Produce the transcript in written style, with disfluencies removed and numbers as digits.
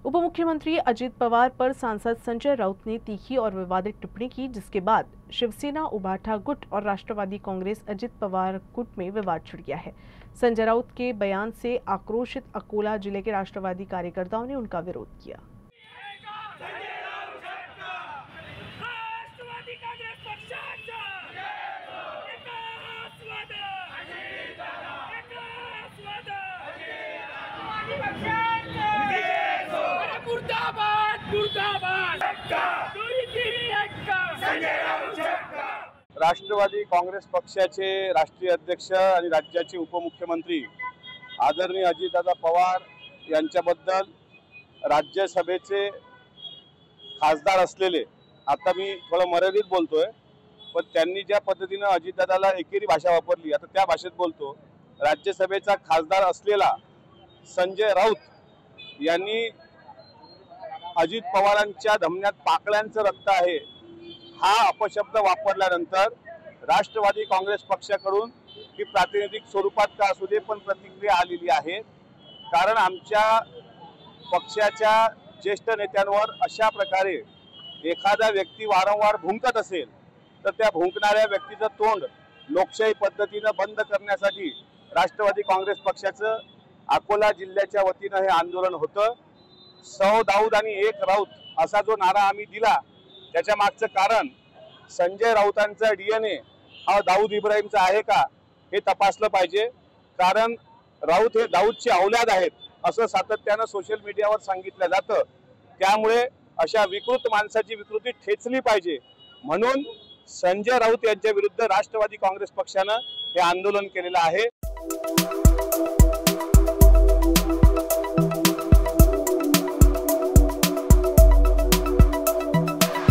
उप मुख्यमंत्री अजित पवार पर सांसद संजय राउत ने तीखी और विवादित टिप्पणी की, जिसके बाद शिवसेना उबाठा गुट और राष्ट्रवादी कांग्रेस अजित पवार गुट में विवाद छिड़ गया है। संजय राउत के बयान से आक्रोशित अकोला जिले के राष्ट्रवादी कार्यकर्ताओं ने उनका विरोध किया। राष्ट्रवादी काँग्रेस पक्षाचे राष्ट्रीय अध्यक्ष आणि राज्याचे उपमुख्यमंत्री आदरणीय अजितदादा पवार यांच्याबद्दल राज्यसभेचे खासदार असलेले, आता मी थोडं मर्यादित बोलतोय, पण त्यांनी ज्या पद्धतीने अजितदादाला एकेरी भाषा वापरली, आता त्या भाषेत बोलतो। राज्यसभेचा खासदार असलेला संजय राऊत यांनी अजित पवारांच्या धमन्यात पाकळ्यांचं रक्त आहे हा अपशब्द वापरल्यानंतर राष्ट्रवादी काँग्रेस पक्षाकडून ही प्रातिनिधिक स्वरूपात का असू दे पण प्रतिक्रिया आलेली आहे। कारण आमच्या पक्षाच्या ज्येष्ठ नेत्यांवर अशा प्रकारे एखादा व्यक्ती वारंवार भुंकत असेल तर त्या भुंकणाऱ्या व्यक्तीचं तोंड लोकशाही पद्धतीने बंद करण्यासाठी राष्ट्रवादी काँग्रेस पक्षाचं अकोला जिल्ह्याच्या वतीने हे आंदोलन होतं। 100 दाऊद आणि 1 राऊत असा जो नारा आम्ही दिला, त्याच्या मागचं कारण संजय राऊतांचा डीएनए हा दाऊद इब्राहिमचा आहे का हे तपासलं पाहिजे। कारण राऊत हे दाऊदचे औलाद आहेत असं सातत्याने सोशल मीडियावर सांगितलं जातं। त्यामुळे अशा विकृत माणसाची विकृती ठेचली पाहिजे म्हणून संजय राऊत यांच्या विरुद्ध राष्ट्रवादी काँग्रेस पक्षाने हे आंदोलन केलेलं आहे।